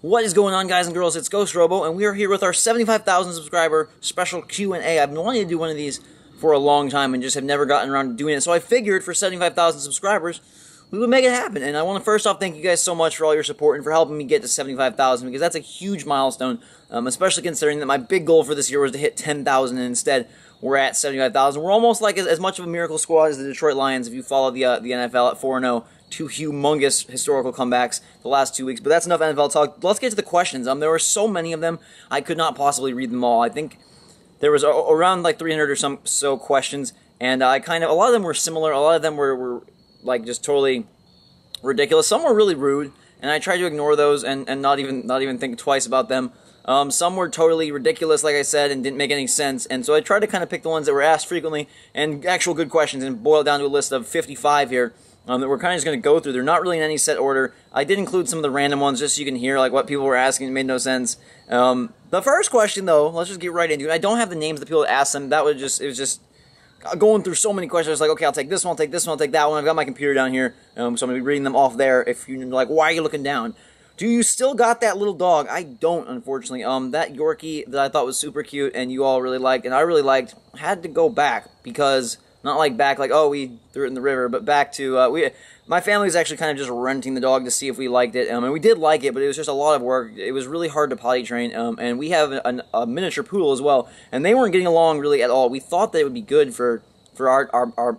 What is going on, guys and girls? It's GhostRobo, and we are here with our 75,000 subscriber special Q&A. I've been wanting to do one of these for a long time and just have never gotten around to doing it, so I figured for 75,000 subscribers, we would make it happen. And I want to first off thank you guys so much for all your support and for helping me get to 75,000, because that's a huge milestone, especially considering that my big goal for this year was to hit 10,000, and instead we're at 75,000. We're almost like as much of a miracle squad as the Detroit Lions if you follow the NFL at 4-0. Two humongous historical comebacks the last 2 weeks, but that's enough NFL talk. Let's get to the questions. There were so many of them, I could not possibly read them all. I think there was around like 300 or so questions, and a lot of them were similar. A lot of them were like just totally ridiculous. Some were really rude, and I tried to ignore those and not even think twice about them. Some were totally ridiculous, like I said, and didn't make any sense, and so I tried to kind of pick the ones that were asked frequently and actual good questions and boil it down to a list of 55 here. That we're kind of just going to go through. They're not really in any set order. I did include some of the random ones just so you can hear like what people were asking. It made no sense. The first question, though, let's just get right into it. I don't have the names of the people that asked them. It was just going through so many questions. I was like, okay, I'll take this one, I'll take this one, I'll take that one. I've got my computer down here, so I'm going to be reading them off there. If you're like, why are you looking down? Do you still got that little dog? I don't, unfortunately. That Yorkie that I thought was super cute and you all really liked and I really liked had to go back because... Not like back, like, oh, we threw it in the river, but back to, my family was actually kind of just renting the dog to see if we liked it, and we did like it, but it was just a lot of work. It was really hard to potty train, and we have a miniature poodle as well, and they weren't getting along really at all. We thought that it would be good for our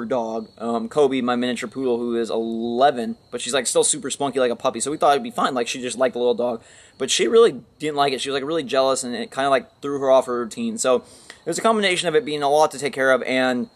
dog, Kobe, my miniature poodle, who is 11, but she's, like, still super spunky like a puppy, so we thought it'd be fine, like, she just liked the little dog, but she really didn't like it. She was, like, really jealous, and it kind of, like, threw her off her routine, so... It was a combination of it being a lot to take care of and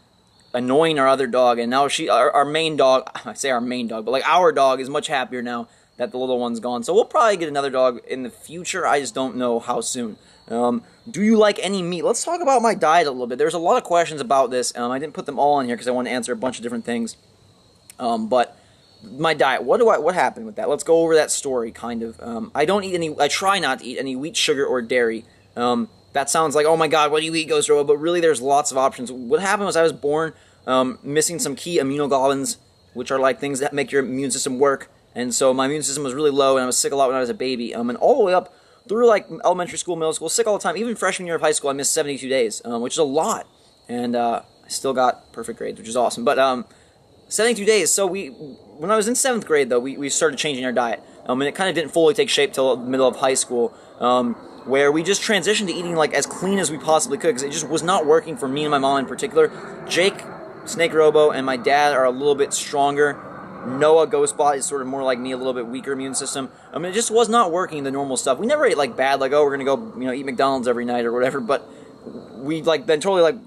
annoying our other dog, and now our main dog, I say our main dog, but like our dog is much happier now that the little one's gone. So we'll probably get another dog in the future. I just don't know how soon. Do you like any meat? Let's talk about my diet a little bit. There's a lot of questions about this. I didn't put them all in here because I want to answer a bunch of different things. But my diet, what happened with that? Let's go over that story, kind of. I try not to eat any wheat, sugar, or dairy. That sounds like, oh my god, what do you eat, GhostRobo? But really, there's lots of options. What happened was I was born missing some key immunoglobulins, which are like things that make your immune system work. And so my immune system was really low, and I was sick a lot when I was a baby. And all the way up through like elementary school, middle school, sick all the time. Even freshman year of high school, I missed 72 days, which is a lot. And I still got perfect grades, which is awesome. But 72 days. So when I was in 7th grade, though, we started changing our diet. And it kind of didn't fully take shape till the middle of high school. Where we just transitioned to eating like as clean as we possibly could, because it just was not working for me and my mom in particular. Jake, Snake Robo, and my dad are a little bit stronger. Noah, Ghostbot, is sort of more like me, a little bit weaker immune system. It just was not working, the normal stuff. We never ate like bad, like, oh, we're gonna go, eat McDonald's every night or whatever, but we like been totally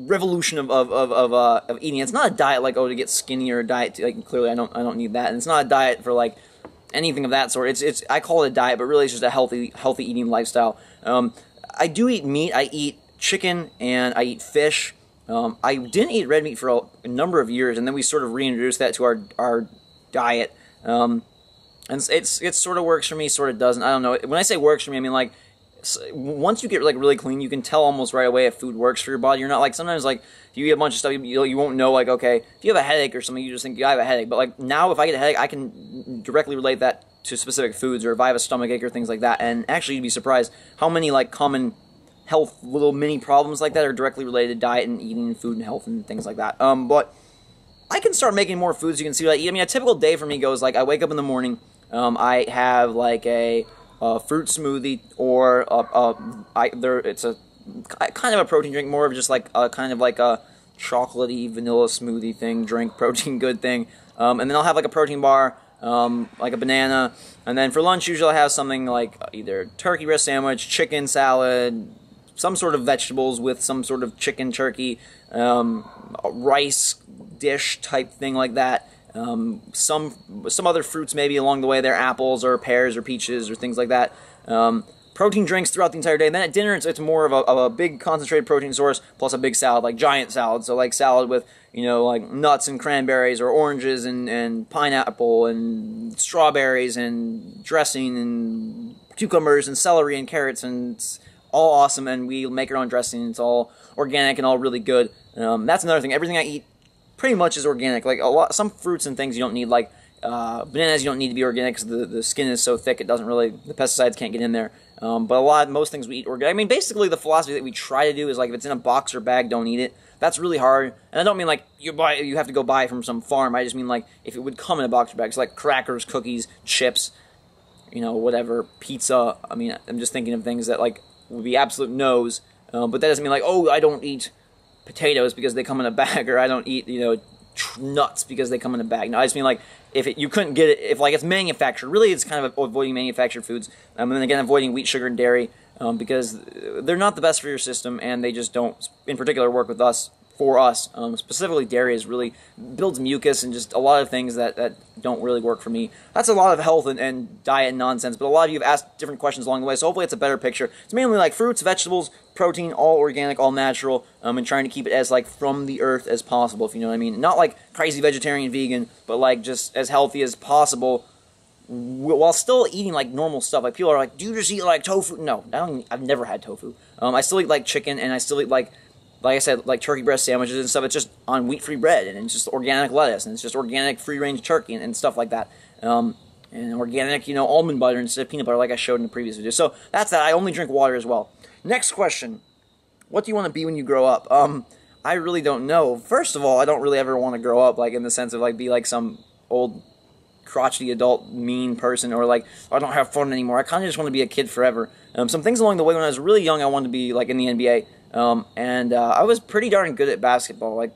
revolution of eating. It's not a diet like, oh, to get skinny, or a diet to, like, clearly I don't need that. And it's not a diet for like anything of that sort. I call it a diet, but really it's just a healthy eating lifestyle. I do eat meat. I eat chicken and I eat fish. I didn't eat red meat for a number of years, and then we sort of reintroduced that to our diet. And it sort of works for me, sort of doesn't. I don't know. When I say works for me, I mean like once you get like really clean, you can tell almost right away if food works for your body. You're not like sometimes like if you eat a bunch of stuff, you won't know like, okay, if you have a headache or something, you just think I have a headache. But like now, if I get a headache, I can directly relate that to specific foods, or if I have a stomach ache or things like that. And actually, you'd be surprised how many like common health little mini problems like that are directly related to diet and eating and food and health and things like that. But I can start making more foods. You can see what I eat. A typical day for me goes like I wake up in the morning. I have like a fruit smoothie, or it's a kind of a protein drink, more of just like a kind of like a chocolatey vanilla smoothie thing, drink, protein good thing, and then I'll have like a protein bar, like a banana, and then for lunch usually I have something like either turkey breast sandwich, chicken salad, some sort of vegetables with some sort of chicken, turkey, rice dish type thing like that. Some other fruits maybe along the way there, apples or pears or peaches or things like that. Protein drinks throughout the entire day. And then at dinner, it's more of a big concentrated protein source plus a big salad, like giant salad. So like salad with, like nuts and cranberries, or oranges and pineapple and strawberries and dressing and cucumbers and celery and carrots, and it's all awesome. And we make our own dressing. It's all organic and all really good. That's another thing. Everything I eat pretty much is organic. Like some fruits and things you don't need like Bananas you don't need to be organic because the skin is so thick it doesn't really, the pesticides can't get in there. But most things we eat organic. I mean, basically the philosophy that we try to do is like if it's in a box or bag, don't eat it. That's really hard. And I don't mean like you have to go buy it from some farm. I just mean like if it would come in a box or bag. It's like crackers, cookies, chips, you know, whatever, pizza. I mean, I'm just thinking of things that like would be absolute no's. But that doesn't mean like, oh, I don't eat potatoes because they come in a bag, or I don't eat, you know, nuts because they come in a bag. No, I just mean like if you couldn't get it, if like it's manufactured, really it's kind of avoiding manufactured foods. And then again, avoiding wheat, sugar, and dairy because they're not the best for your system, and they just don't, in particular, work with us. For us, specifically dairy is really builds mucus and just a lot of things that don't really work for me. That's a lot of health and diet nonsense, but a lot of you have asked different questions along the way, so hopefully it's a better picture. It's mainly like fruits, vegetables, protein, all organic, all natural, and trying to keep it as like from the earth as possible, if you know what I mean. Not like crazy vegetarian, vegan, but like just as healthy as possible while still eating like normal stuff. Like people are like, do you just eat like tofu? No, I've never had tofu. I still eat like chicken, and I still eat like I said, like turkey breast sandwiches and stuff. It's just on wheat-free bread, and it's just organic lettuce, and it's just organic free-range turkey and stuff like that. And organic, you know, almond butter instead of peanut butter, like I showed in the previous video. So that's that. I only drink water as well. Next question: what do you want to be when you grow up? I really don't know. First of all, I don't really ever want to grow up, like in the sense of like be like some old crotchety adult mean person, or like I don't have fun anymore. I kind of just want to be a kid forever. Some things along the way when I was really young, I wanted to be like in the NBA. I was pretty darn good at basketball, like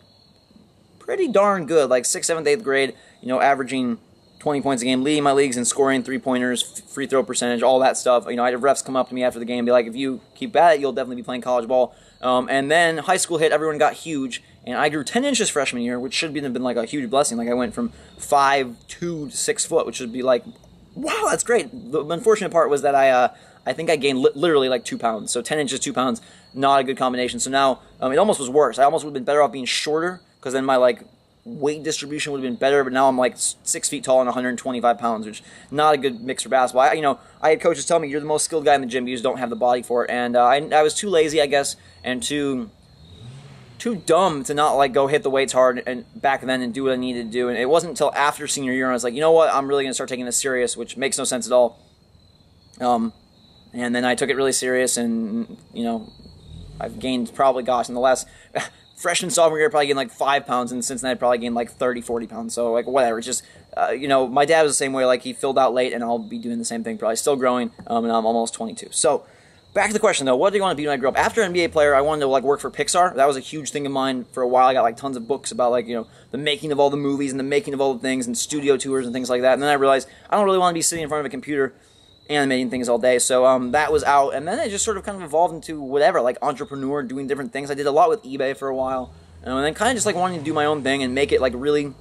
pretty darn good, like 6th, 7th, 8th grade, you know, averaging 20 points a game, leading my leagues in scoring, three-pointers, free throw percentage, all that stuff. You know, I had refs come up to me after the game and be like, if you keep at it, you'll definitely be playing college ball. And then high school hit, everyone got huge, and I grew 10 inches freshman year, which should have been like a huge blessing. Like I went from 5'2" to 6 foot, which should be like, wow, that's great. The unfortunate part was that I think I gained literally like 2 pounds. So 10 inches, 2 pounds, not a good combination. So now it almost was worse. I almost would have been better off being shorter, because then my like weight distribution would have been better. But now I'm like 6 feet tall and 125 pounds, which not a good mix for basketball. I had coaches tell me you're the most skilled guy in the gym. You just don't have the body for it. And I was too lazy, I guess, and too dumb to not like go hit the weights hard and back then and do what I needed to do. And it wasn't until after senior year I was like, you know what, I'm really gonna start taking this serious, which makes no sense at all. And then I took it really serious, and you know, I've gained probably, gosh, in the last freshman, sophomore year, I probably gained like 5 pounds, and since then I probably gained like 30, 40 pounds. So like whatever, it's just you know, my dad was the same way. Like he filled out late, and I'll be doing the same thing, probably still growing. And I'm almost 22. So back to the question though, what do you want to be when I grow up? After NBA player, I wanted to like work for Pixar. That was a huge thing of mine for a while. I got like tons of books about like, you know, the making of all the movies and the making of all the things and studio tours and things like that. And then I realized I don't really want to be sitting in front of a computer animating things all day. So that was out, and then it just sort of kind of evolved into whatever, like entrepreneur, doing different things. I did a lot with eBay for a while, and then kind of just like wanting to do my own thing and make it like really,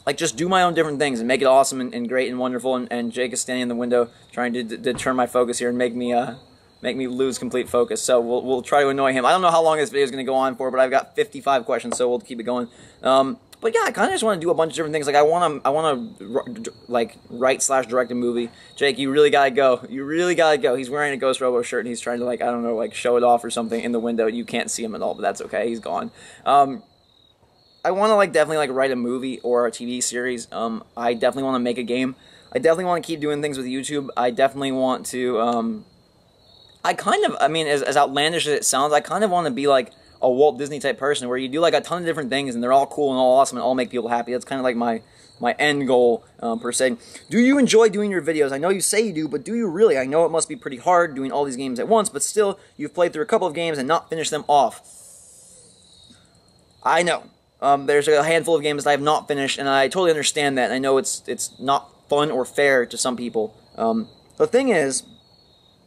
like just do my own different things and make it awesome and great and wonderful. And Jake is standing in the window trying to turn my focus here and make me lose complete focus. So we'll try to annoy him. I don't know how long this video is going to go on for, but I've got 55 questions, so we'll keep it going. But yeah, I kind of just want to do a bunch of different things. Like I want to like write/direct a movie. Jake, you really gotta go. You really gotta go. He's wearing a GhostRobo shirt, and he's trying to like, I don't know, like show it off or something in the window. You can't see him at all, but that's okay. He's gone. I want to like definitely like write a movie or a TV series. I definitely want to make a game. I definitely want to keep doing things with YouTube. I definitely want to. I mean, as outlandish as it sounds, I kind of want to be like a Walt Disney type person, where you do like a ton of different things and they're all cool and all awesome and all make people happy. That's kind of like my end goal, per se. Do you enjoy doing your videos? I know you say you do, but do you really? I know it must be pretty hard doing all these games at once, but still, you've played through a couple of games and not finished them off. I know. There's a handful of games that I have not finished, and I totally understand that. And I know it's not fun or fair to some people. The thing is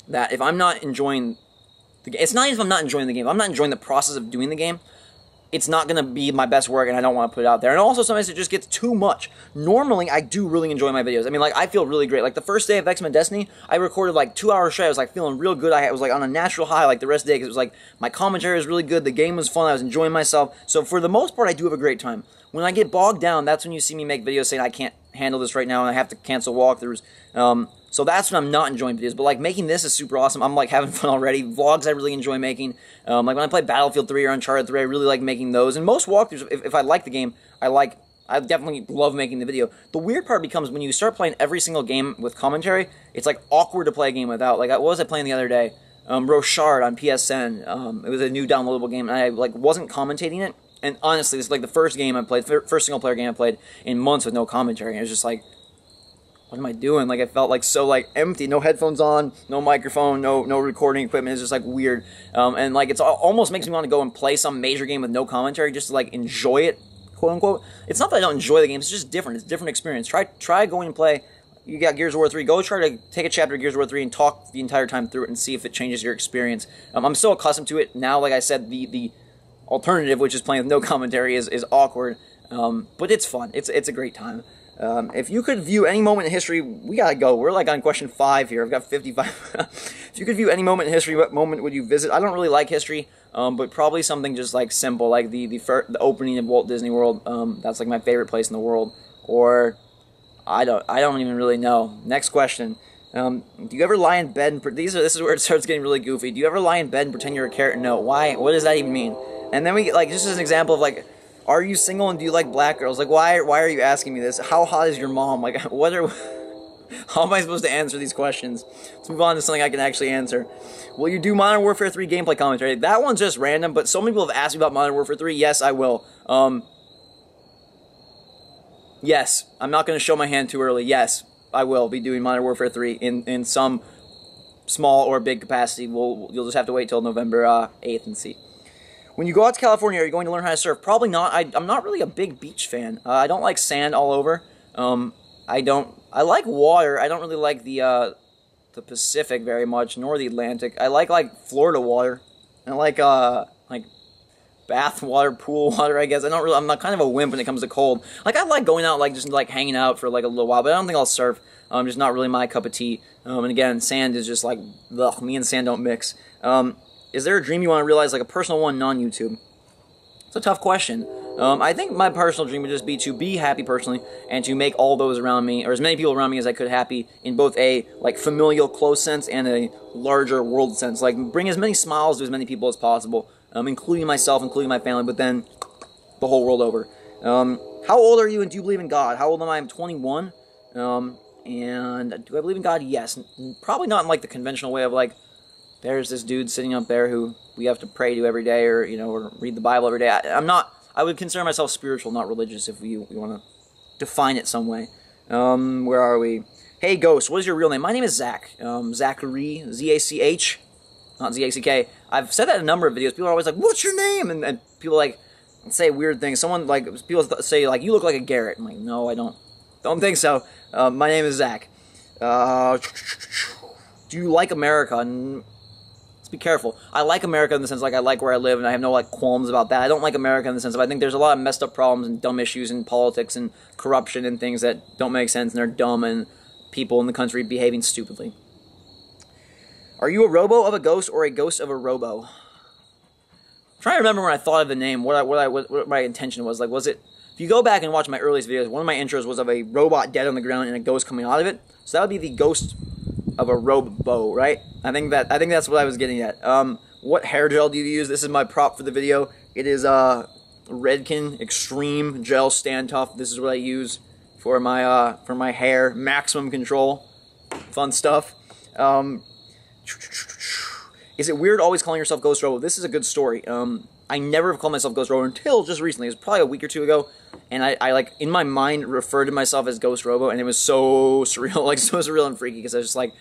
that if I'm not enjoying the game, it's not even if I'm not enjoying the game. If I'm not enjoying the process of doing the game, it's not going to be my best work, and I don't want to put it out there. And also, sometimes it just gets too much. Normally, I do really enjoy my videos. I mean, like, I feel really great. Like, the first day of X-Men Destiny, I recorded, like, 2 hours straight. I was, like, feeling real good. I was, like, on a natural high, like, the rest of the day, because it was, like, my commentary was really good. The game was fun. I was enjoying myself. So, for the most part, I do have a great time. When I get bogged down, that's when you see me make videos saying I can't handle this right now, and I have to cancel walkthroughs. So that's when I'm not enjoying videos. But, like, making this is super awesome. I'm, like, having fun already. Vlogs I really enjoy making. Like, when I play Battlefield 3 or Uncharted 3, I really like making those. And most walkthroughs, if I like the game, I like I definitely love making the video. The weird part becomes when you start playing every single game with commentary, it's like awkward to play a game without. Like, what was I playing the other day? Rochard on PSN. It was a new downloadable game, and I like wasn't commentating it. And honestly, this is like the first game I played, first single player game I played in months with no commentary. And it was just like, what am I doing? Like, I felt like so like empty, no headphones on, no microphone, no recording equipment. It's just like weird, and like it's almost makes me want to go and play some major game with no commentary just to like enjoy it, quote unquote. It's not that I don't enjoy the game; it's just different. It's a different experience. Try going and play. You got Gears of War 3. Go try to take a chapter of Gears of War 3 and talk the entire time through it and see if it changes your experience. I'm so accustomed to it now. Like I said, the alternative, which is playing with no commentary, is awkward, but it's fun. It's a great time. If you could view any moment in history, we gotta go. We're like on question 5 here. I've got 55. If you could view any moment in history, what moment would you visit? I don't really like history, but probably something just like simple, like the opening of Walt Disney World. That's like my favorite place in the world. Or I don't even really know. Next question. Do you ever lie in bed and this is where it starts getting really goofy. Do you ever lie in bed and pretend you're a carrot? No. Why? What does that even mean? And then we get like just as an example of like, are you single and do you like black girls? Like, why are you asking me this? How hot is your mom? Like, how am I supposed to answer these questions? Let's move on to something I can actually answer. Will you do Modern Warfare 3 gameplay commentary? That one's just random, but so many people have asked me about Modern Warfare 3. Yes, I will. Yes, I'm not going to show my hand too early. Yes, I will be doing Modern Warfare 3 in some small or big capacity. You'll just have to wait till November 8th and see. When you go out to California, are you going to learn how to surf? Probably not. I'm not really a big beach fan. I don't like sand all over. I like water. I don't really like the Pacific very much, nor the Atlantic. I like Florida water. I like bath water, pool water, I guess. I'm not kind of a wimp when it comes to cold. Like, I like going out, like, just, like, hanging out for, like, a little while, but I don't think I'll surf. Just not really my cup of tea. And again, sand is just, like, ugh, me and sand don't mix. Is there a dream you want to realize, like a personal one, non-YouTube? It's a tough question. I think my personal dream would just be to be happy personally, and to make all those around me, or as many people around me as I could, happy in both a like familial, close sense and a larger world sense. Like, bring as many smiles to as many people as possible, including myself, including my family, but then the whole world over. How old are you, and do you believe in God? How old am I? I'm 21. And do I believe in God? Yes. Probably not in like the conventional way of like, there's this dude sitting up there who we have to pray to every day, or or read the Bible every day. I'm not. I would consider myself spiritual, not religious, if we want to define it some way. Where are we? Hey, Ghost, what is your real name? My name is Zach. Zachary, Z-A-C-H, not Z-A-C-K. I've said that in a number of videos. People are always like, what's your name? And people like say weird things. People say like, you look like a Garrett. I'm like, no, I don't think so. My name is Zach. Do you like America? Let's be careful. I like America in the sense like I like where I live, and I have no like qualms about that. I don't like America in the sense of I think there's a lot of messed up problems and dumb issues in politics and corruption and things that don't make sense, and they're dumb, and people in the country behaving stupidly. Are you a robo of a ghost or a ghost of a robo? I'm trying to remember when I thought of the name, what my intention was. Like, was it? If you go back and watch my earliest videos, one of my intros was of a robot dead on the ground and a ghost coming out of it. So that would be the ghost of a robo, right? I think that's what I was getting at. What hair gel do you use? This is my prop for the video. It is Redken Extreme Gel Stand Tough. This is what I use for my hair. Maximum control. Fun stuff. Is it weird always calling yourself GhostRobo? This is a good story. I never have called myself GhostRobo until just recently. It was probably a week or two ago, and I like in my mind referred to myself as GhostRobo, and it was so surreal, like so surreal and freaky, because I was just like,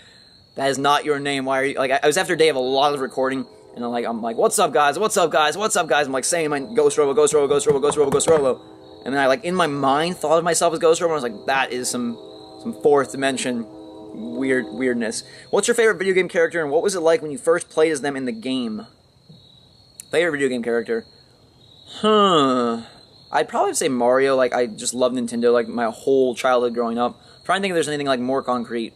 that is not your name. Why are you like? I was after a day of a lot of recording, and I'm like, what's up, guys? What's up, guys? What's up, guys? I'm like saying my GhostRobo, GhostRobo, GhostRobo, GhostRobo, GhostRobo, and then I like in my mind thought of myself as GhostRobo, and I was like, that is some fourth dimension weirdness. What's your favorite video game character, and what was it like when you first played as them in the game? Favorite video game character? I'd probably say Mario. Like, I just love Nintendo, like, my whole childhood growing up. I'm trying to think if there's anything, like, more concrete.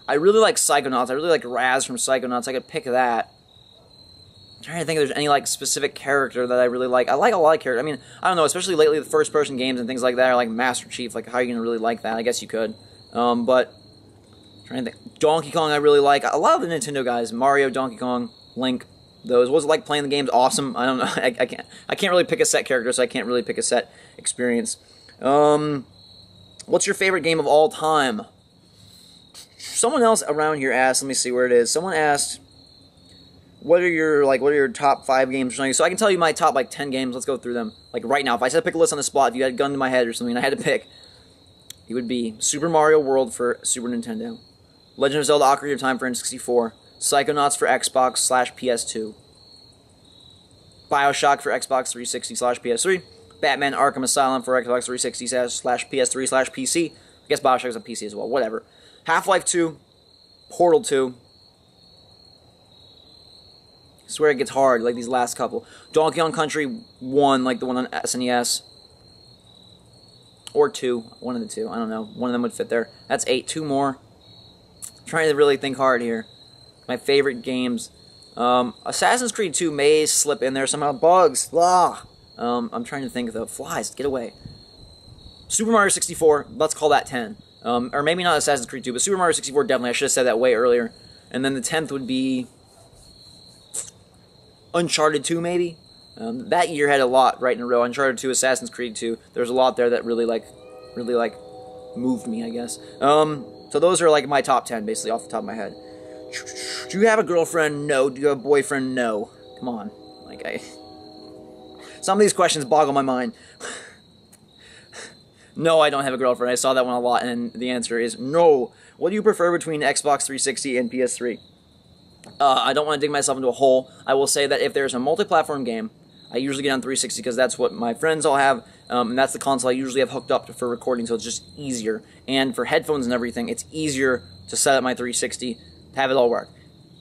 I really like Psychonauts. I really like Raz from Psychonauts. I could pick that. I'm trying to think if there's any, like, specific character that I really like. I like a lot of characters. I mean, I don't know, especially lately, the first-person games and things like that are like Master Chief. Like, how are you going to really like that? I guess you could. But, I'm trying to think. Donkey Kong I really like. A lot of the Nintendo guys. Mario, Donkey Kong, Link. Those. Was it like playing the games? Awesome. I don't know. I can't really pick a set character, so I can't really pick a set experience. What's your favorite game of all time? Someone else around here asked, let me see where it is. Someone asked, what are your top 5 games or something? So I can tell you my top, 10 games. Let's go through them. Like, right now, if I said to pick a list on the spot, if you had a gun to my head or something and I had to pick, it would be Super Mario World for Super Nintendo, Legend of Zelda Ocarina of Time for N64, Psychonauts for Xbox/PS2, Bioshock for Xbox 360/PS3, Batman Arkham Asylum for Xbox 360/PS3/PC. I guess Bioshock's on PC as well, whatever. Half-Life 2, Portal 2. I swear it gets hard, like these last couple. Donkey Kong Country 1, like the one on SNES. Or 2, one of the two, I don't know. One of them would fit there. That's 8, 2 more. I'm trying to really think hard here. My favorite games. Assassin's Creed 2 may slip in there somehow. Bugs. Blah. I'm trying to think of the flies. Get away. Super Mario 64. Let's call that 10. Or maybe not Assassin's Creed 2, but Super Mario 64 definitely. I should have said that way earlier. And then the 10th would be Uncharted 2, maybe. That year had a lot right in a row. Uncharted 2, Assassin's Creed 2. There's a lot there that really moved me, I guess. So those are like my top 10, basically, off the top of my head. Do you have a girlfriend? No. Do you have a boyfriend? No. Come on. Some of these questions boggle my mind. No, I don't have a girlfriend. I saw that one a lot, and the answer is no. What do you prefer between Xbox 360 and PS3? I don't want to dig myself into a hole. I will say that if there's a multi-platform game, I usually get on 360 because that's what my friends all have, and that's the console I usually have hooked up for recording, so it's just easier. And for headphones and everything, it's easier to set up my 360 to have it all work.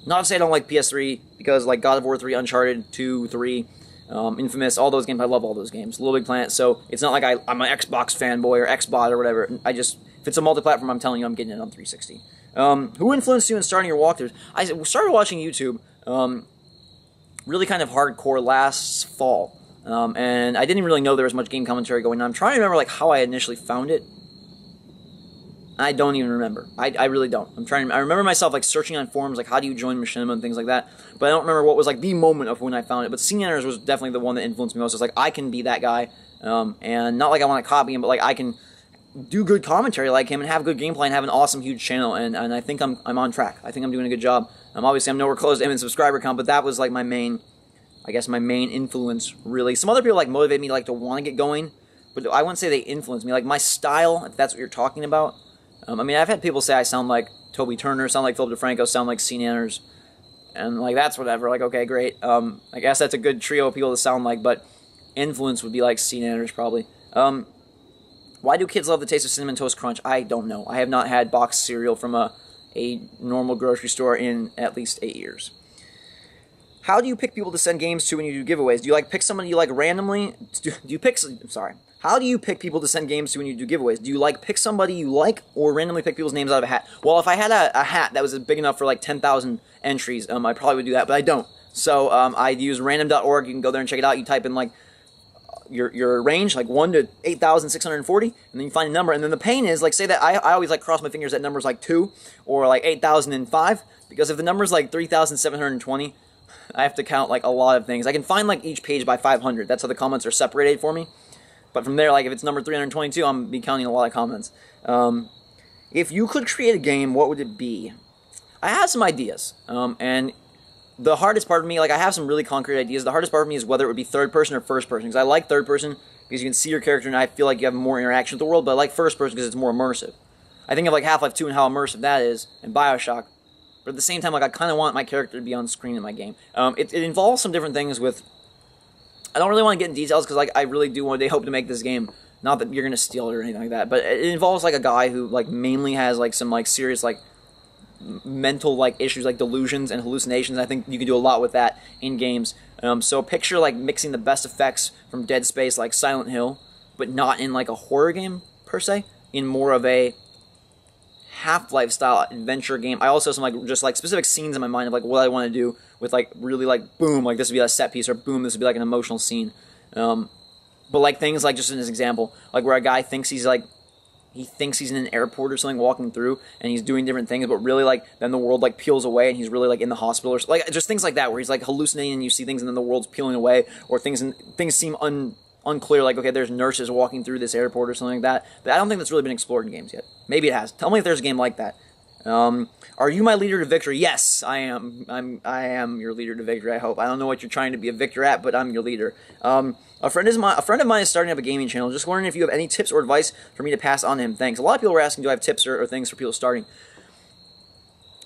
Not to say I don't like PS3, because like God of War 3, Uncharted 2, 3, Infamous, all those games, I love all those games. Little Big Planet, so it's not like I'm an Xbox fanboy or Xbot or whatever. If it's a multi-platform, I'm telling you I'm getting it on 360. Who influenced you in starting your walkthroughs? I started watching YouTube really kind of hardcore last fall, and I didn't really know there was much game commentary going on. I'm trying to remember how I initially found it. I don't even remember. I really don't. I remember myself searching on forums how do you join Machinima and things like that, but I don't remember what was the moment of when I found it. But CNNers was definitely the one that influenced me most. It's I can be that guy, and not I want to copy him, but I can do good commentary like him and have good gameplay and have an awesome huge channel, and I think I'm on track. I think I'm doing a good job. Obviously I'm nowhere close to him in subscriber count, but that was my main influence, really. Some other people motivate me to want to get going, but I wouldn't say they influence me. My style, if that's what you're talking about. I mean, I've had people say I sound like Toby Turner, sound like Philip DeFranco, sound like CNNers, and that's whatever. Okay, great. I guess that's a good trio of people to sound like, but influence would be CNNers probably. Why do kids love the taste of Cinnamon Toast Crunch? I don't know. I have not had boxed cereal from a normal grocery store in at least 8 years. How do you pick people to send games to when you do giveaways? Do you pick somebody you randomly? How do you pick people to send games to when you do giveaways? Do you pick somebody you like, or randomly pick people's names out of a hat? Well, if I had a hat that was big enough for 10,000 entries, I probably would do that, but I don't. So I use random.org. You can go there and check it out. You type in your range, 1 to 8,640, and then you find a number. And then the pain is, say that I always cross my fingers that number's 2 or 8,005, because if the number's 3,720, I have to count a lot of things. I can find each page by 500. That's how the comments are separated for me. But from there, if it's number 322, I'm be counting a lot of comments. If you could create a game, what would it be? I have some ideas, and the hardest part of me, I have some really concrete ideas. The hardest part of me is whether it would be third person or first person, because I like third person because you can see your character and I feel you have more interaction with the world, but I like first person because it's more immersive. I think of Half-Life 2 and how immersive that is, and Bioshock, but at the same time, I kind of want my character to be on screen in my game. It involves some different things with... I don't really want to get in details because I really do want. They hope to make this game. Not that you're gonna steal it or anything like that, but it involves a guy who mainly has some serious mental issues delusions and hallucinations. I think you can do a lot with that in games. So picture mixing the best effects from Dead Space, Silent Hill, but not in a horror game per se. In more of a Half-Life style adventure game. I also have some just specific scenes in my mind of what I want to do with really boom, this would be a set piece, or boom, this would be an emotional scene. But things just in this example, where a guy thinks he's he thinks he's in an airport or something walking through, and he's doing different things, but really then the world peels away and he's really in the hospital, or just things like that, where he's hallucinating and you see things and then the world's peeling away, or things seem unclear, like, okay, there's nurses walking through this airport or something like that. But I don't think that's really been explored in games yet. Maybe it has. Tell me if there's a game like that. Are you my leader to victory? Yes, I am. I am your leader to victory, I hope. I don't know what you're trying to be a victor at, but I'm your leader. A friend of mine is starting up a gaming channel. Just wondering if you have any tips or advice for me to pass on to him. Thanks. A lot of people were asking, do I have tips or things for people starting?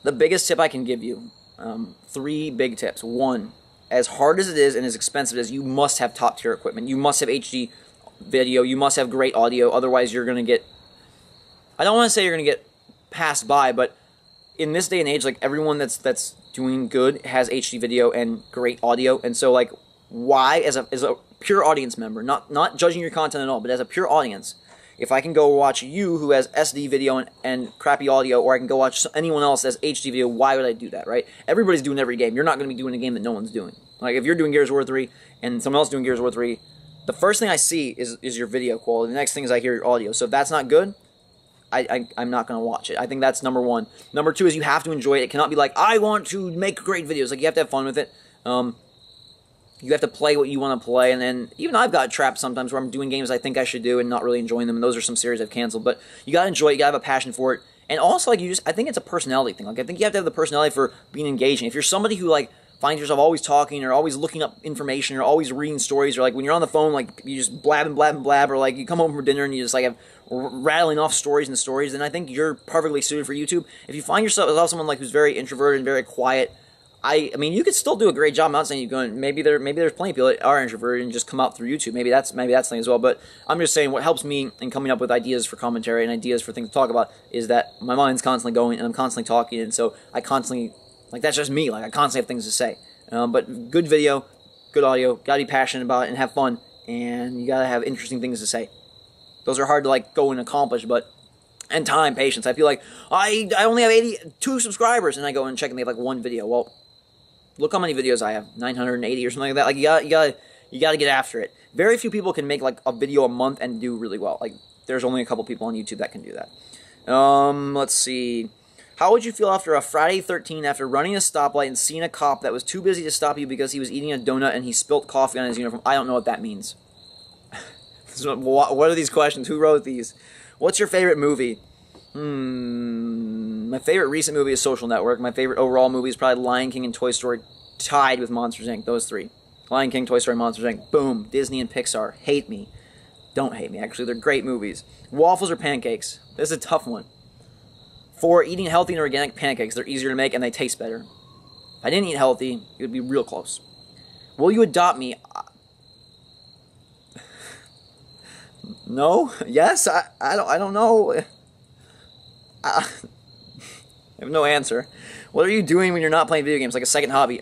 The biggest tip I can give you, 3 big tips. 1, as hard as it is and as expensive as, you must have top-tier equipment. You must have HD video. You must have great audio. Otherwise, you're going to get... I don't want to say you're going to get passed by, but in this day and age, like, everyone that's doing good has HD video and great audio. And so, like, why, as a pure audience member, not judging your content at all, but as a pure audience, if I can go watch you who has SD video and crappy audio, or I can go watch anyone else that has HD video, why would I do that, right? Everybody's doing every game. You're not going to be doing a game that no one's doing. Like, if you're doing Gears of War 3 and someone else doing Gears of War 3, the first thing I see is your video quality. The next thing is I hear your audio. So if that's not good, I'm not going to watch it. I think that's number 1. Number 2 is you have to enjoy it. It cannot be like, I want to make great videos. Like, you have to have fun with it. You have to play what you want to play, and then even I've got trapped sometimes where I'm doing games I think I should do and not really enjoying them, and those are some series I've canceled. But you gotta enjoy it, you gotta have a passion for it, and also, like, I think it's a personality thing. Like, I think you have to have the personality for being engaging. If you're somebody who, like, finds yourself always talking, or always looking up information, or always reading stories, or, like, when you're on the phone, like, you just blab and blab and blab, or, like, you come home from dinner and you just, like, have rattling off stories and stories, then I think you're perfectly suited for YouTube. If you find yourself someone, like, who's very introverted and very quiet, I mean, you could still do a great job. I'm not saying you're going. Maybe there's plenty of people that are introverted and just come out through YouTube. Maybe that's the thing as well. But I'm just saying, what helps me in coming up with ideas for commentary and ideas for things to talk about is that my mind's constantly going and I'm constantly talking, and so I constantly, like, that's just me. Like, I constantly have things to say. But good video, good audio, gotta be passionate about it and have fun, and you gotta have interesting things to say. Those are hard to, like, go and accomplish, but. And time, patience. I feel like I only have 82 subscribers, and I go and check and they have, like, 1 video. Well, look how many videos I have, 980 or something like that. Like, you gotta get after it. Very few people can make, like, a video a month and do really well. Like, there's only a couple people on YouTube that can do that. Let's see. How would you feel after a Friday 13 after running a stoplight and seeing a cop that was too busy to stop you because he was eating a donut and he spilt coffee on his uniform? I don't know what that means. What are these questions? Who wrote these? What's your favorite movie? My favorite recent movie is Social Network. My favorite overall movie is probably Lion King and Toy Story, tied with Monsters, Inc. Those 3. Lion King, Toy Story, Monsters, Inc. Boom. Disney and Pixar. Hate me. Don't hate me, actually. They're great movies. Waffles or pancakes? This is a tough one. 4, eating healthy and organic pancakes. They're easier to make and they taste better. If I didn't eat healthy, it would be real close. Will you adopt me? No? Yes? I don't know. I have no answer. What are you doing when you're not playing video games? Like a second hobby.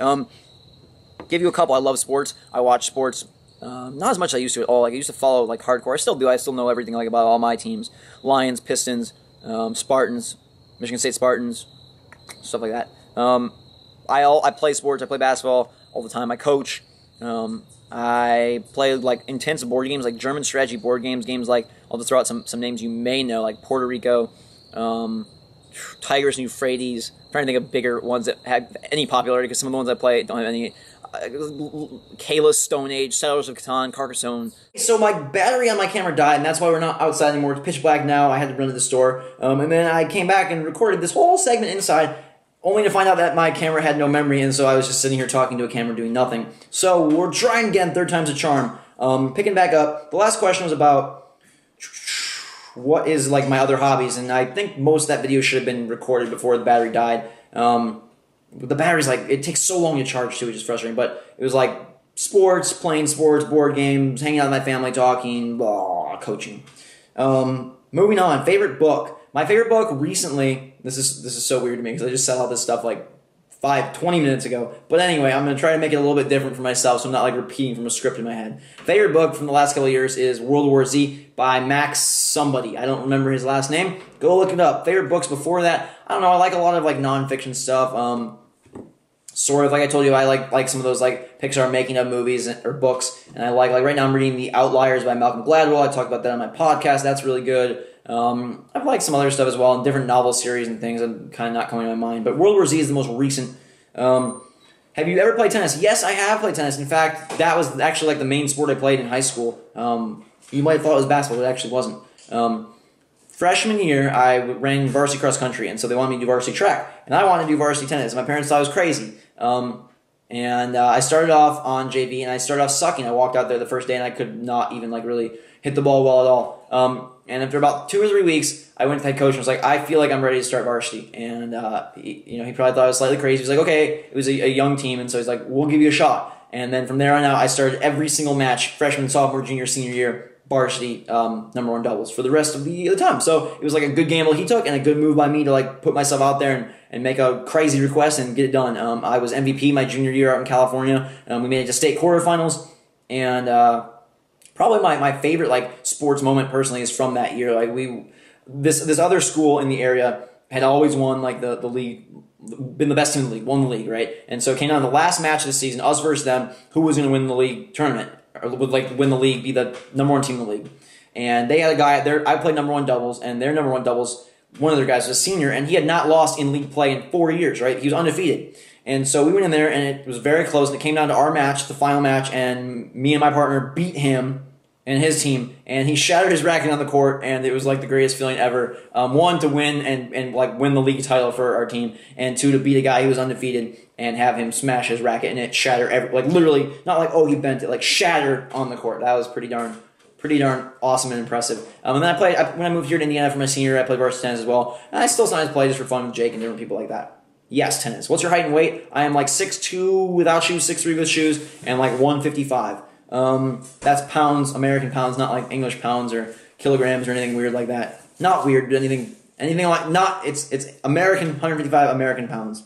Give you a couple. I love sports. I watch sports. Not as much as I used to at all. Like, I used to follow, like, hardcore. I still do. I still know everything, like, about all my teams. Lions, Pistons, Spartans, Michigan State Spartans, stuff like that. I play sports. I play basketball all the time. I coach. I play, like, intensive board games, like German strategy board games. Games like, I'll just throw out some names you may know, like Puerto Rico, Tigris and Euphrates. I'm trying to think of bigger ones that have any popularity, because some of the ones I play don't have any. Kayla's Stone Age, Settlers of Catan, Carcassonne. So my battery on my camera died, and that's why we're not outside anymore. It's pitch black now. I had to run to the store. And then I came back and recorded this whole segment inside, only to find out that my camera had no memory, and so I was just sitting here talking to a camera doing nothing. So we're trying again, 3rd time's a charm. Picking back up, the last question was about what is, like, my other hobbies, and I think most of that video should have been recorded before the battery died. The battery's, like, it takes so long to charge too, which is frustrating, but it was like sports, playing sports, board games, hanging out with my family, talking, blah, coaching. Moving on, favorite book. My favorite book recently, this is so weird to me because I just said all this stuff like 20 minutes ago. But anyway, I'm going to try to make it a little bit different for myself so I'm not, like, repeating from a script in my head. Favorite book from the last couple of years is World War Z by Max somebody. I don't remember his last name. Go look it up. Favorite books before that, I don't know, I like a lot of, like, nonfiction stuff. Sort of, like I told you, I like some of those, like, Pixar making of movies or books. And I like right now I'm reading The Outliers by Malcolm Gladwell. I talked about that on my podcast. That's really good. I've liked some other stuff as well, and different novel series and things. I'm kind of not coming to my mind. But World War Z is the most recent. Have you ever played tennis? Yes, I have played tennis. In fact, that was actually like the main sport I played in high school. You might have thought it was basketball, but it actually wasn't. Freshman year, I ran varsity cross country, and so they wanted me to do varsity track, and I wanted to do varsity tennis. My parents thought I was crazy. I started off on JV, and I started off sucking. I walked out there the first day, and I could not even like really hit the ball well at all. And after about 2 or 3 weeks, I went to the head coach and was like, I feel like I'm ready to start varsity. And he probably thought I was slightly crazy. He was like, okay, it was a young team, and so he's like, we'll give you a shot. And then from there on out, I started every single match, freshman, sophomore, junior, senior year, varsity #1 doubles for the rest of the time. So it was like a good gamble he took and a good move by me to like put myself out there and make a crazy request and get it done. I was MVP my junior year out in California. We made it to state quarterfinals, and probably my favorite like sports moment personally is from that year. Like this other school in the area had always won like the league, been the best team in the league, won the league, right? And so it came down to the last match of the season, us versus them, who was going to win the league tournament, or would like win the league, be the #1 team in the league. And they had a guy there. I played #1 doubles, and their #1 doubles, one of their guys was a senior, and he had not lost in league play in 4 years, right? He was undefeated. And so we went in there, and it was very close, and it came down to our match, the final match, and me and my partner beat him and his team, and he shattered his racket on the court, and it was like the greatest feeling ever. One, to win and like win the league title for our team, and two, to beat a guy who was undefeated and have him smash his racket and it shatter like literally, not like, oh, he bent it, like shatter on the court. That was pretty darn awesome and impressive. And then when I moved here to Indiana for my senior year, I played varsity tennis as well. And I still sometimes play just for fun with Jake and different people like that. Yes, tennis. What's your height and weight? I am like 6'2" without shoes, 6'3" with shoes, and like 155. That's pounds, American pounds, not like English pounds or kilograms or anything weird like that. Not weird, but anything like, it's American, 155 American pounds.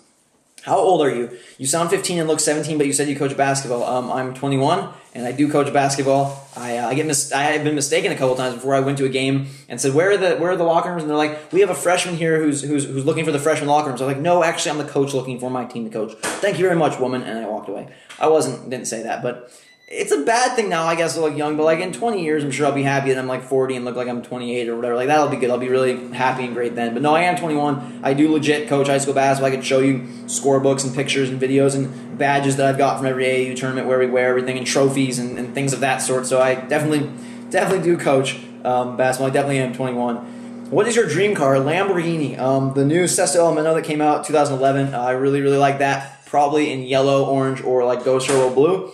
How old are you? You sound 15 and look 17, but you said you coach basketball. I'm 21, and I do coach basketball. I have been mistaken a couple times before. I went to a game and said, where are the locker rooms? And they're like, we have a freshman here who's looking for the freshman locker rooms. I was like, no, actually, I'm the coach looking for my team to coach. Thank you very much, woman. And I walked away. Didn't say that, but it's a bad thing now, I guess, to look young, but like in 20 years, I'm sure I'll be happy that I'm like 40 and look like I'm 28 or whatever. Like that'll be good. I'll be really happy and great then. But no, I am 21. I do legit coach high school basketball. I could show you scorebooks and pictures and videos and badges that I've got from every AAU tournament where we wear everything and trophies and things of that sort. So I definitely do coach basketball. I definitely am 21. What is your dream car? Lamborghini. The new Sesto Elemento that came out 2011. I really like that. Probably in yellow, orange, or like GhostRobo blue.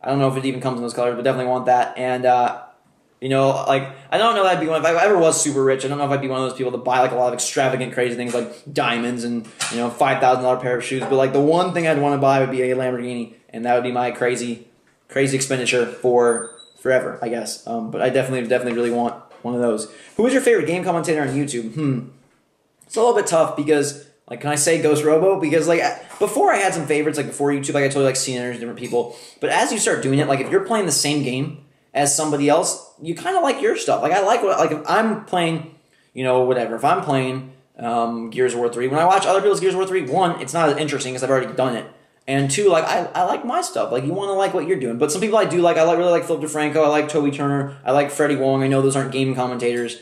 I don't know if it even comes in those colors, but definitely want that. And, like, I don't know that I'd be one, if I ever was super rich, I don't know if I'd be one of those people that buy, like, a lot of extravagant, crazy things, like diamonds and, $5,000 pair of shoes. But, like, the one thing I'd want to buy would be a Lamborghini, and that would be my crazy expenditure for forever, I guess. But I definitely really want one of those. Who is your favorite game commentator on YouTube? It's a little bit tough because, like, can I say GhostRobo? Because, like, before I had some favorites, like, before YouTube, like, I told you, like, CNNers, different people. But as you start doing it, like, if you're playing the same game as somebody else, you kind of like your stuff. Like, I like if I'm playing, whatever. If I'm playing Gears of War 3, when I watch other people's Gears of War 3, one, it's not as interesting because I've already done it. And two, like, I like my stuff. Like, you want to like what you're doing. But some people I do like. I really like Philip DeFranco. I like Toby Turner. I like Freddie Wong. I know those aren't game commentators.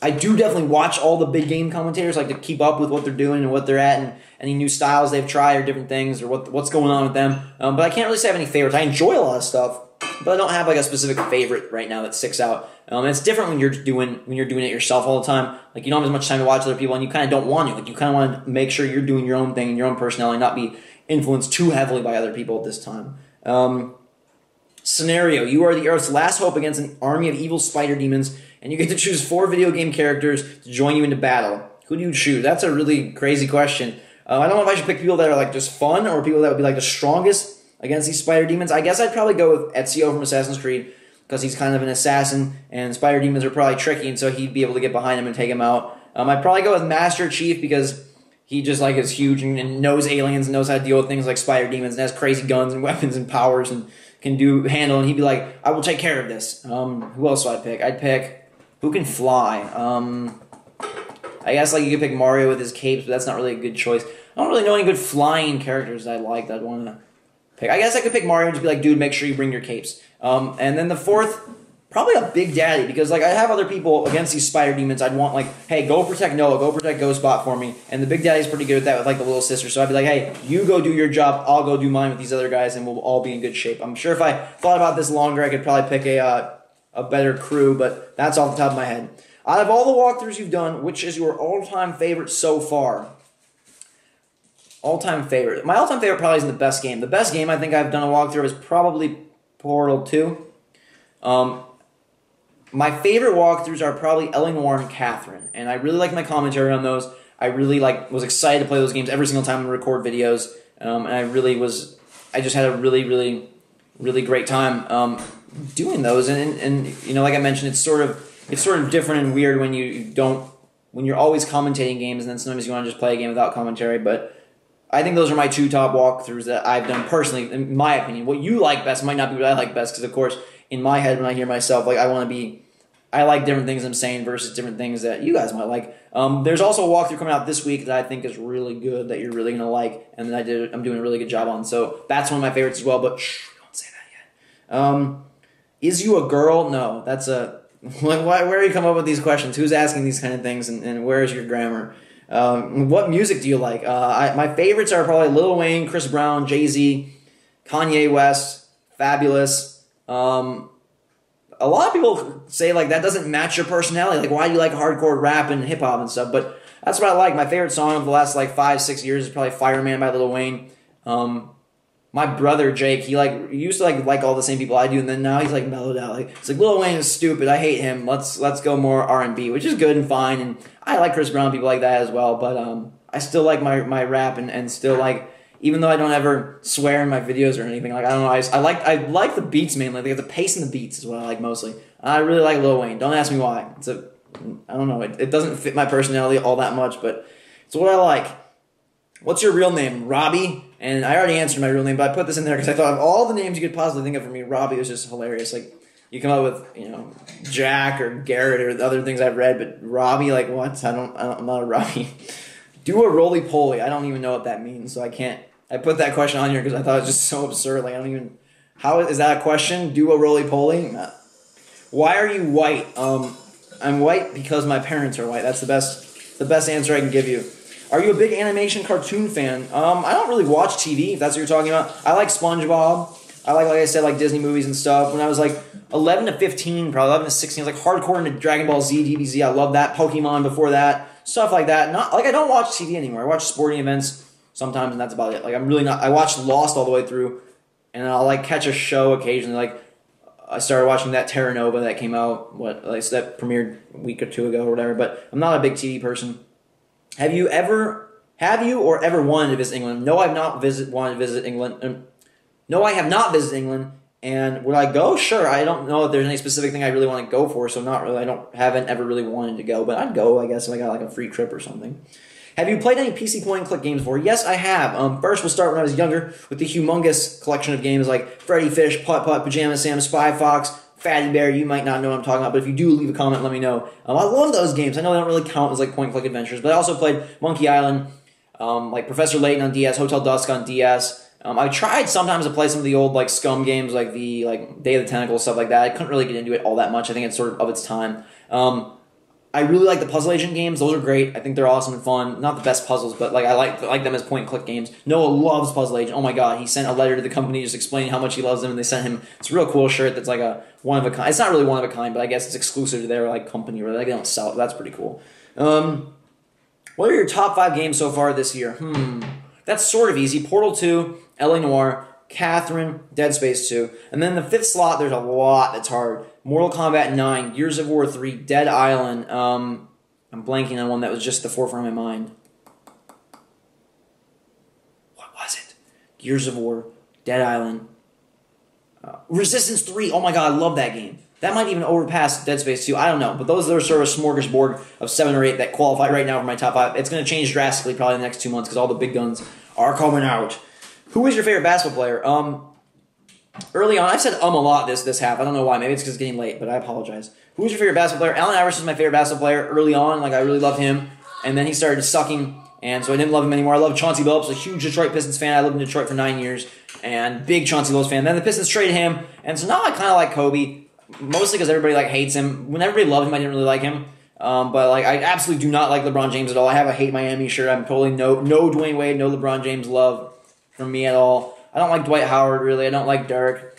I do definitely watch all the big game commentators, like to keep up with what they're doing and what they're at and any new styles they've tried or different things or what's going on with them. But I can't really say I have any favorites. I enjoy a lot of stuff, but I don't have like a specific favorite right now that sticks out. And it's different when you're doing it yourself all the time. Like you don't have as much time to watch other people, and you kind of don't want to. Like you kind of want to make sure you're doing your own thing and your own personality, not be influenced too heavily by other people at this time. Scenario: you are the Earth's last hope against an army of evil spider demons, and you get to choose 4 video game characters to join you into battle. Who do you choose? That's a really crazy question. I don't know if I should pick people that are like just fun or people that would be like the strongest against these spider demons. I guess I'd probably go with Ezio from Assassin's Creed because he's kind of an assassin, and spider demons are probably tricky, and so he'd be able to get behind him and take him out. I'd probably go with Master Chief because he just like is huge and knows aliens and knows how to deal with things like spider demons and has crazy guns and weapons and powers and can handle, and he'd be like, I will take care of this. Who else would I pick? I'd pick, who can fly? I guess like you could pick Mario with his capes, but that's not really a good choice. I don't really know any good flying characters that I like that I'd want to pick. I guess I could pick Mario and just be like, dude, make sure you bring your capes. And then the fourth Probably a Big Daddy, because like I have other people against these spider demons. I'd want like, hey, go protect Noah, go protect Ghostbot for me, and the Big Daddy's pretty good at that with like the little sister. So I'd be like, hey, you go do your job, I'll go do mine with these other guys, and we'll all be in good shape. I'm sure if I thought about this longer, I could probably pick a better crew, but that's off the top of my head. Out of all the walkthroughs you've done, which is your all-time favorite so far? All-time favorite. My all-time favorite probably isn't the best game. The best game I think I've done a walkthrough is probably Portal 2. My favorite walkthroughs are probably L.A. Noire and Catherine, and I really like my commentary on those. I really was excited to play those games every single time I record videos, and I just had a really great time doing those. And you know, like I mentioned, it's sort of different and weird when you're always commentating games, and then sometimes you want to just play a game without commentary. But I think those are my two top walkthroughs that I've done personally, in my opinion. What you like best might not be what I like best, because of course, in my head, when I hear myself, like I like different things I'm saying versus different things that you guys might like. There's also a walkthrough coming out this week that I think is really good, that you're really gonna like, and that I'm doing a really good job on. So that's one of my favorites as well. But shh, don't say that yet. Is you a girl? No, that's a. Where do you come up with these questions? Who's asking these kind of things, and where is your grammar? What music do you like? My favorites are probably Lil Wayne, Chris Brown, Jay-Z, Kanye West, Fabulous. A lot of people say like that doesn't match your personality. Like, why do you like hardcore rap and hip hop and stuff? But that's what I like. My favorite song of the last like 5-6 years is probably Fireman by Lil Wayne. My brother Jake, he used to like all the same people I do, and then now he's like mellowed out. Like, it's like Lil Wayne is stupid. I hate him. Let's go more R&B, which is good and fine. And I like Chris Brown, people like that as well. But I still like my rap and still like. Even though I don't ever swear in my videos or anything, like I don't know, I like the beats mainly. Like the pace and the beats is what I like mostly. I really like Lil Wayne. Don't ask me why. I don't know. It doesn't fit my personality all that much, but it's what I like. What's your real name? Robbie. And I already answered my real name, but I put this in there because I thought of all the names you could possibly think of for me. Robbie was just hilarious. Like you come up with Jack or Garrett or the other things I've read, but Robbie, like what? I'm not a Robbie. Do a roly poly. I don't even know what that means, so I can't. I put that question on here because I thought it was just so absurd. Like, I don't even... How is that a question? Do a roly-poly? Why are you white? I'm white because my parents are white. That's the best answer I can give you. Are you a big animation cartoon fan? I don't really watch TV, if that's what you're talking about. I like SpongeBob. I like I said, like Disney movies and stuff. When I was like 11 to 15, probably 11 to 16, I was like hardcore into Dragon Ball Z, DBZ. I love that. Pokemon before that. Stuff like that. Not like I don't watch TV anymore. I watch sporting events sometimes, and that's about it. Like I'm really not. I watched Lost all the way through, and I'll like catch a show occasionally. Like I started watching that Terra Nova that came out. That premiered a week or two ago or whatever. But I'm not a big TV person. Have you or ever wanted to visit England? No, I've not wanted to visit England. No, I have not visited England. And would I go? Sure. I don't know if there's any specific thing I really want to go for, so not really. Haven't ever really wanted to go, but I'd go, I guess, if I got like a free trip or something. Have you played any PC point-and-click games before? Yes, I have. First, we'll start when I was younger with the humongous collection of games like Freddy Fish, Putt Putt, Pajama Sam, Spy Fox, Fatty Bear. You might not know what I'm talking about, but if you do, leave a comment, let me know. I love those games. I know they don't really count as like point-and-click adventures, but I also played Monkey Island, like Professor Layton on DS, Hotel Dusk on DS. I tried sometimes to play some of the old like Scum games, like the Day of the Tentacle, stuff like that. I couldn't really get into it all that much. I think it's sort of its time. I really like the puzzle agent games. Those are great. I think they're awesome and fun. Not the best puzzles, but like I like them as point-and-click games. Noah loves Puzzle Agent. Oh my god, he sent a letter to the company just explaining how much he loves them, and they sent him this real cool shirt that's like a one of a kind. It's not really one of a kind, but I guess it's exclusive to their like company, or they don't sell it. That's pretty cool. What are your top 5 games so far this year? That's sort of easy. Portal 2, L.A. Noire, Catherine, Dead Space 2. And then the 5th slot, there's a lot that's hard. Mortal Kombat 9, Gears of War 3, Dead Island. I'm blanking on one that was just the forefront of my mind. What was it? Gears of War, Dead Island. Resistance 3, oh my god, I love that game. That might even overpass Dead Space 2, I don't know. But those are sort of a smorgasbord of 7 or 8 that qualify right now for my top 5. It's going to change drastically probably in the next 2 months because all the big guns are coming out. Who is your favorite basketball player? Early on, I've said a lot this half. I don't know why. Maybe it's because it's getting late, but I apologize. Who is your favorite basketball player? Allen Iverson is my favorite basketball player early on. Like, I really loved him. And then he started sucking, and so I didn't love him anymore. I love Chauncey Billups, a huge Detroit Pistons fan. I lived in Detroit for 9 years, and big Chauncey Billups fan. Then the Pistons traded him, and so now I kind of like Kobe. mostly because everybody like hates him. When everybody loved him, I didn't really like him. But like I absolutely do not like LeBron James at all. I have a hate Miami shirt. I'm totally no Dwayne Wade, no LeBron James love from me at all. I don't like Dwight Howard really. I don't like Dirk.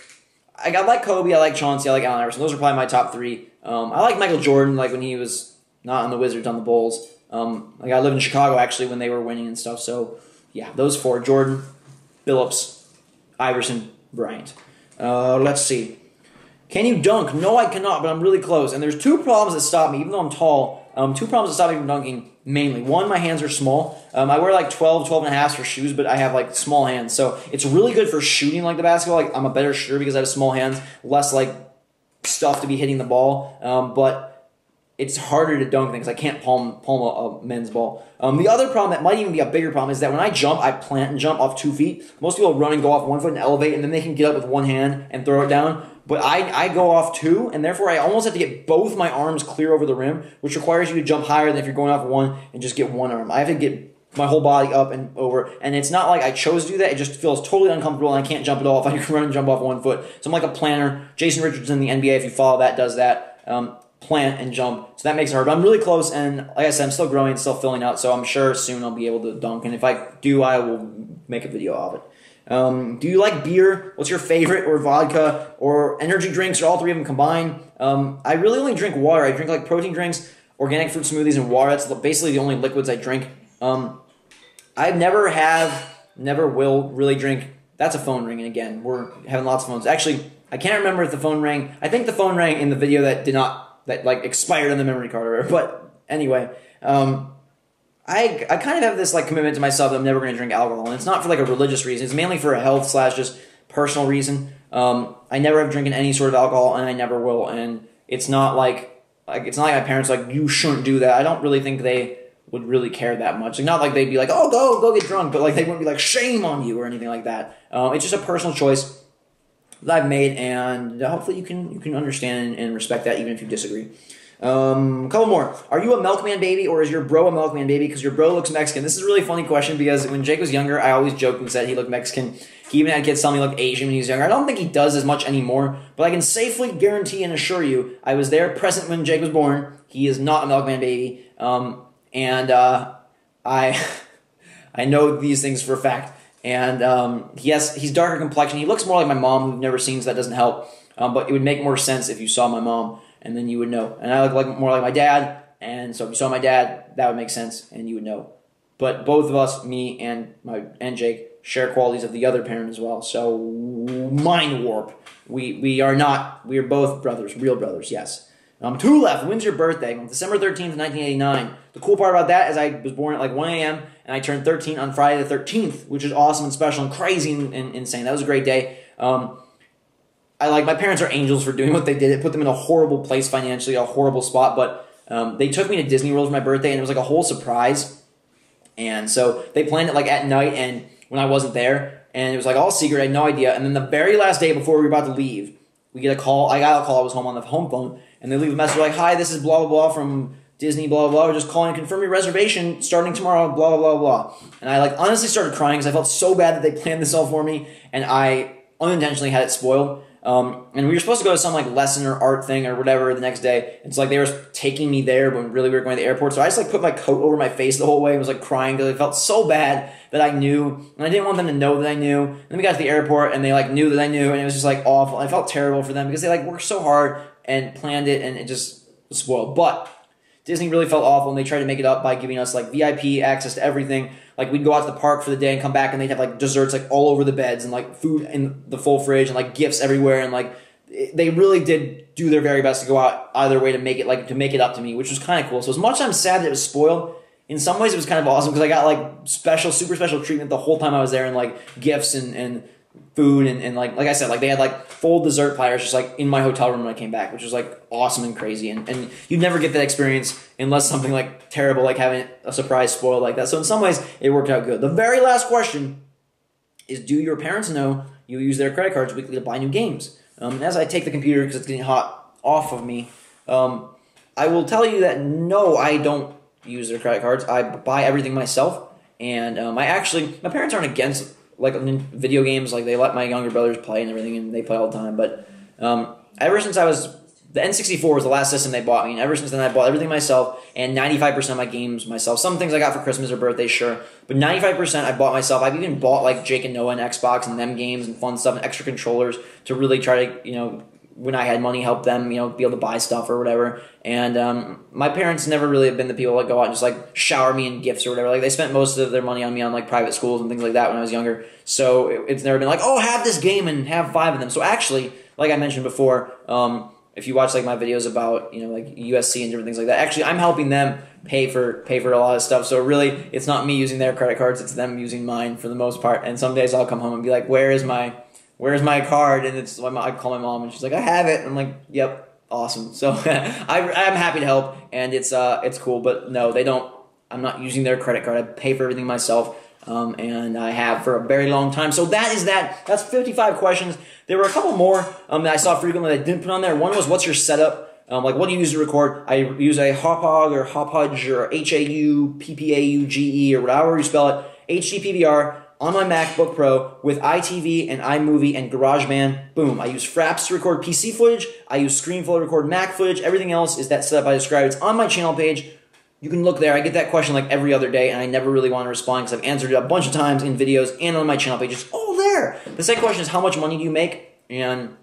I like Kobe. I like Chauncey. I like Allen Iverson. Those are probably my top three. I like Michael Jordan, like when he was not on the Wizards, on the Bulls. Like I lived in Chicago actually when they were winning and stuff. So yeah, those four: Jordan, Billups, Iverson, Bryant. Let's see. Can you dunk? No, I cannot, but I'm really close. And there's two problems that stop me, even though I'm tall. Two problems that stop me from dunking, mainly. One, my hands are small. I wear like 12 and a half for shoes, but I have like small hands. So it's really good for shooting like the basketball. Like I'm a better shooter because I have small hands, less like stuff to be hitting the ball. But it's harder to dunk things. I can't palm a men's ball. The other problem that might even be a bigger problem is that when I jump, I plant and jump off 2 feet. Most people run and go off 1 foot and elevate, and then they can get up with one hand and throw it down. But I go off 2, and therefore I almost have to get both my arms clear over the rim, which requires you to jump higher than if you're going off 1 and just get one arm. I have to get my whole body up and over, and it's not like I chose to do that. It just feels totally uncomfortable, and I can't jump at all if I can run and jump off 1 foot. So I'm like a planner. Jason Richardson in the NBA, if you follow that, does that. Plant and jump. So that makes it hard. But I'm really close, and like I said, I'm still growing, still filling out, so I'm sure soon I'll be able to dunk, and if I do, I will make a video of it. Do you like beer? What's your favorite? Or vodka? Or energy drinks? Or all three of them combined? I really only drink water. I drink like protein drinks, organic fruit smoothies, and water. That's basically the only liquids I drink. I never will really drink. That's a phone ringing again. We're having lots of phones. Actually, I can't remember if the phone rang. I think the phone rang in the video that like expired on the memory card or whatever. But anyway, I kind of have this like commitment to myself that I'm never going to drink alcohol, and it's not for like a religious reason. It's mainly for a health / just personal reason. I never have drinking any sort of alcohol, and I never will. And it's not like my parents like you shouldn't do that. I don't really think they would really care that much. Like, not like they'd be like, oh, go get drunk, but like they wouldn't be like shame on you or anything like that. It's just a personal choice that I've made, and hopefully you can understand and respect that even if you disagree. A couple more. Are you a milkman baby, or is your bro a milkman baby because your bro looks Mexican? This is a really funny question because when Jake was younger, I always joked and said he looked Mexican. He even had kids tell me he looked Asian when he was younger. I don't think he does as much anymore, but I can safely guarantee and assure you I was there present when Jake was born. He is not a milkman baby, and I know these things for a fact. And yes, he's darker complexion. He looks more like my mom, who've never seen, so that doesn't help. But it would make more sense if you saw my mom, and then you would know. And I look more like my dad, and so if you saw my dad, that would make sense, and you would know. But both of us, me and Jake, share qualities of the other parent as well. So mind warp. We are both brothers, real brothers. Yes. 2 left. When's your birthday? December 13th, 1989. The cool part about that is I was born at like 1 a.m. and I turned 13 on Friday the 13th, which is awesome and special and crazy and insane. That was a great day. My parents are angels for doing what they did. It put them in a horrible place financially, a horrible spot, but they took me to Disney World for my birthday, and it was like a whole surprise. And so they planned it like at night and when I wasn't there, and it was like all secret. I had no idea. And then the very last day before we were about to leave, we get a call. I got a call. I was home on the home phone, and they leave a message like, "Hi, this is blah blah blah from Disney, blah blah blah. We're just calling to confirm your reservation starting tomorrow, blah blah blah blah." And I like honestly started crying because I felt so bad that they planned this all for me, and I unintentionally had it spoiled. And we were supposed to go to some like lesson or art thing or whatever the next day. It's like they were taking me there, but really we were going to the airport. So I just like put my coat over my face the whole way and was like crying because I felt so bad that I knew, and I didn't want them to know that I knew. And then we got to the airport and they like knew that I knew, and it was just like awful. I felt terrible for them because they like worked so hard and planned it, and it just was spoiled. But Disney really felt awful, and they tried to make it up by giving us like VIP access to everything. Like we'd go out to the park for the day and come back, and they'd have like desserts like all over the beds and like food in the full fridge and like gifts everywhere, and like they really did do their very best to go out either way to make it up to me, which was kind of cool. So as much as I'm sad that it was spoiled, in some ways it was kind of awesome because I got like super special treatment the whole time I was there, and like gifts and food and like I said, like they had like full dessert platters just like in my hotel room when I came back, which was like awesome and crazy, and you'd never get that experience unless something like terrible like having a surprise spoiled like that. So in some ways it worked out good. The very last question is, do your parents know you use their credit cards weekly to buy new games? As I take the computer because it's getting hot off of me, I will tell you that no, I don't use their credit cards. I buy everything myself, and my parents aren't against like video games. Like they let my younger brothers play and everything, and they play all the time. But ever since I was the N64 was the last system they bought me, and ever since then I bought everything myself, and 95% of my games myself. Some things I got for Christmas or birthday, sure, but 95% I bought myself. I've even bought like Jake and Noah and Xbox and them games and fun stuff and extra controllers to really try to, you know, when I had money, help them, you know, be able to buy stuff or whatever. And my parents never really have been the people that go out and just like shower me in gifts or whatever. Like they spent most of their money on me on like private schools and things like that when I was younger. So it's never been like, oh, have this game and have 5 of them. So actually, like I mentioned before, if you watch like my videos about, you know, like USC and different things like that, actually I'm helping them pay for a lot of stuff. So really, it's not me using their credit cards; it's them using mine for the most part. And some days I'll come home and be like, where's my card? And it's I call my mom and she's like, I have it. And I'm like, yep, awesome. So I'm happy to help, and it's cool. But no, they don't. I'm not using their credit card. I pay for everything myself. And I have for a very long time. So that is that. That's 55 questions. There were a couple more that I saw frequently that I didn't put on there. One was, what's your setup? Like, what do you use to record? I use a Hauppauge or Hauppauge or Hauppauge or whatever you spell it, HD PVR on my MacBook Pro with iTV and iMovie and GarageBand. Boom. I use Fraps to record PC footage. I use ScreenFlow to record Mac footage. Everything else is that setup I described. It's on my channel page. You can look there. I get that question like every other day, and I never really want to respond because I've answered it a bunch of times in videos and on my channel page. It's all there. The second question is, how much money do you make and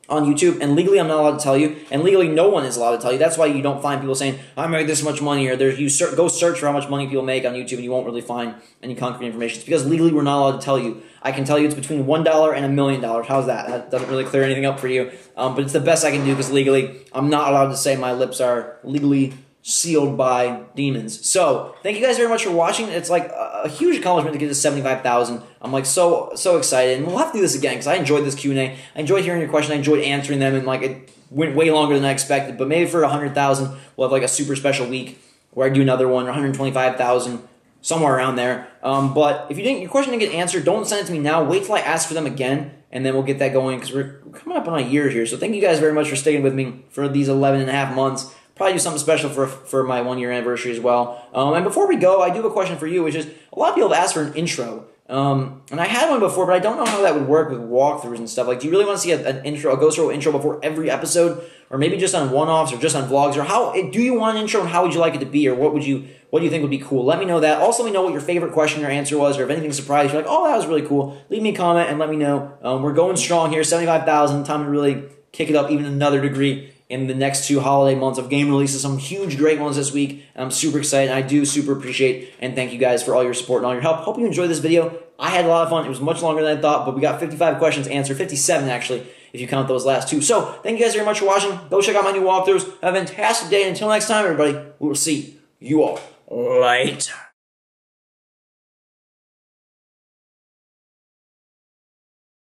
on YouTube? And legally, I'm not allowed to tell you, and legally, no one is allowed to tell you. That's why you don't find people saying, I made this much money, or go search for how much money people make on YouTube, and you won't really find any concrete information. It's because legally, we're not allowed to tell you. I can tell you it's between $1 and $1 million. How's that? That doesn't really clear anything up for you, but it's the best I can do because legally, I'm not allowed to say my lips are legally sealed by demons. So thank you guys very much for watching. It's like a huge accomplishment to get to 75,000. I'm like so excited, and we'll have to do this again because I enjoyed this Q&A. I enjoyed hearing your questions. I enjoyed answering them, and like it went way longer than I expected. But maybe for 100,000, we'll have like a super special week where I do another one, 125,000, somewhere around there. But if your question didn't get answered, don't send it to me now. Wait till I ask for them again, and then we'll get that going because we're coming up on a year here. So thank you guys very much for sticking with me for these 11 and a half months. Probably do something special for my 1 year anniversary as well. And before we go, I do have a question for you, which is, a lot of people have asked for an intro. And I had one before, but I don't know how that would work with walkthroughs and stuff. Like, do you really want to see an intro, a GhostRobo intro before every episode? Or maybe just on one-offs or just on vlogs? Or how do you want an intro, and how would you like it to be? Or what do you think would be cool? Let me know that. Also, let me know what your favorite question or answer was, or if anything surprised you, like, oh, that was really cool. Leave me a comment and let me know. We're going strong here, 75,000. Time to really kick it up even another degree in the next 2 holiday months of game releases. Some huge, great ones this week. And I'm super excited, and I do super appreciate and thank you guys for all your support and all your help. Hope you enjoyed this video. I had a lot of fun. It was much longer than I thought, but we got 55 questions answered, 57 actually, if you count those last 2. So thank you guys very much for watching. Go check out my new walkthroughs. Have a fantastic day, and until next time, everybody, we will see you all later.